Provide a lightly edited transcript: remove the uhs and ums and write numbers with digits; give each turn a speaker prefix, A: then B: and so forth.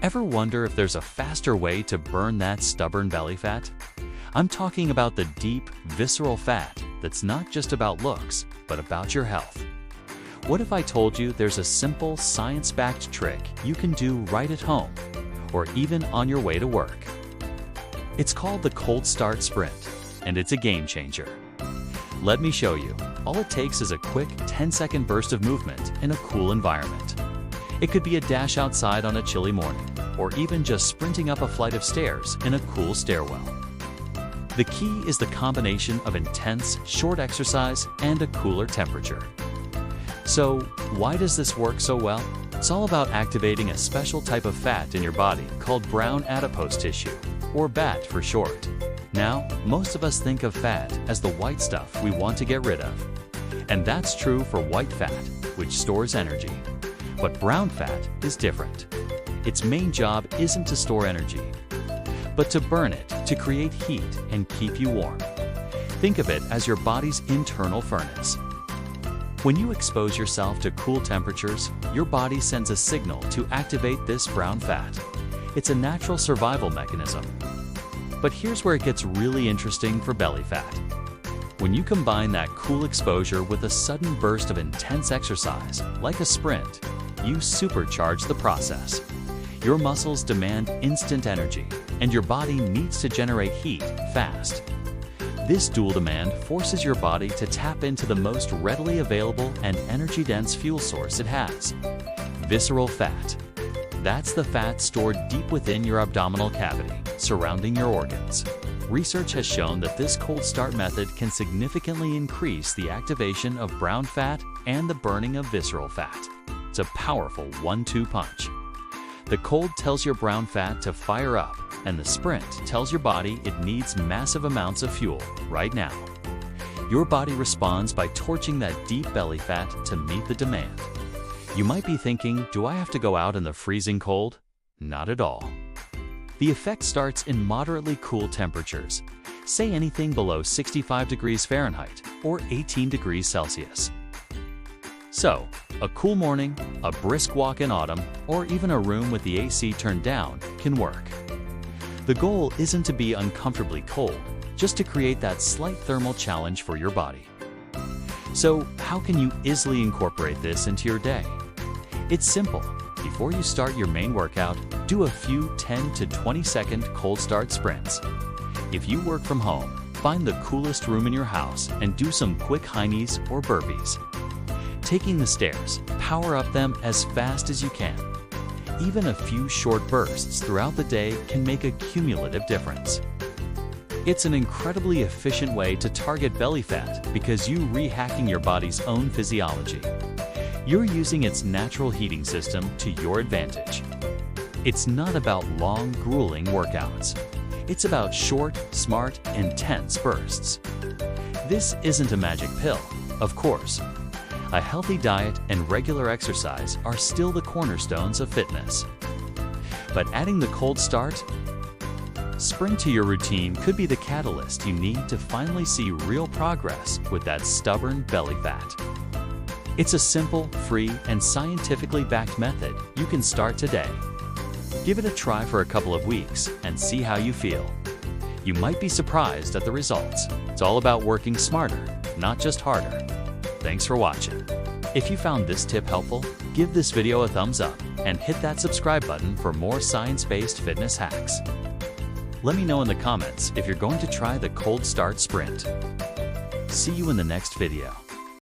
A: Ever wonder if there's a faster way to burn that stubborn belly fat? I'm talking about the deep, visceral fat that's not just about looks, but about your health. What if I told you there's a simple, science-backed trick you can do right at home, or even on your way to work? It's called the Cold Start Sprint, and it's a game changer. Let me show you. All it takes is a quick 10-second burst of movement in a cool environment. It could be a dash outside on a chilly morning, or even just sprinting up a flight of stairs in a cool stairwell. The key is the combination of intense, short exercise and a cooler temperature. So, why does this work so well? It's all about activating a special type of fat in your body called brown adipose tissue, or BAT for short. Now, most of us think of fat as the white stuff we want to get rid of. And that's true for white fat, which stores energy. But brown fat is different. Its main job isn't to store energy, but to burn it, to create heat and keep you warm. Think of it as your body's internal furnace. When you expose yourself to cool temperatures, your body sends a signal to activate this brown fat. It's a natural survival mechanism. But here's where it gets really interesting for belly fat. When you combine that cool exposure with a sudden burst of intense exercise, like a sprint, you supercharge the process. Your muscles demand instant energy, and your body needs to generate heat fast. This dual demand forces your body to tap into the most readily available and energy-dense fuel source it has: visceral fat. That's the fat stored deep within your abdominal cavity, surrounding your organs. Research has shown that this cold start method can significantly increase the activation of brown fat and the burning of visceral fat. It's a powerful 1-2 punch. The cold tells your brown fat to fire up, and the sprint tells your body it needs massive amounts of fuel right now. Your body responds by torching that deep belly fat to meet the demand. You might be thinking, do I have to go out in the freezing cold? Not at all. The effect starts in moderately cool temperatures, say anything below 65 degrees Fahrenheit or 18 degrees Celsius. So, a cool morning, a brisk walk in autumn, or even a room with the AC turned down can work. The goal isn't to be uncomfortably cold, just to create that slight thermal challenge for your body. So, how can you easily incorporate this into your day? It's simple. Before you start your main workout, do a few 10 to 20-second cold start sprints. If you work from home, find the coolest room in your house and do some quick high knees or burpees. Taking the stairs, power up them as fast as you can. Even a few short bursts throughout the day can make a cumulative difference. It's an incredibly efficient way to target belly fat because you're rehacking your body's own physiology. You're using its natural heating system to your advantage. It's not about long, grueling workouts. It's about short, smart, intense bursts. This isn't a magic pill, of course. A healthy diet and regular exercise are still the cornerstones of fitness. But adding the cold start sprint to your routine could be the catalyst you need to finally see real progress with that stubborn belly fat. It's a simple, free, and scientifically backed method you can start today. Give it a try for a couple of weeks and see how you feel. You might be surprised at the results. It's all about working smarter, not just harder. Thanks for watching. If you found this tip helpful, give this video a thumbs up and hit that subscribe button for more science-based fitness hacks. Let me know in the comments if you're going to try the cold start sprint. See you in the next video.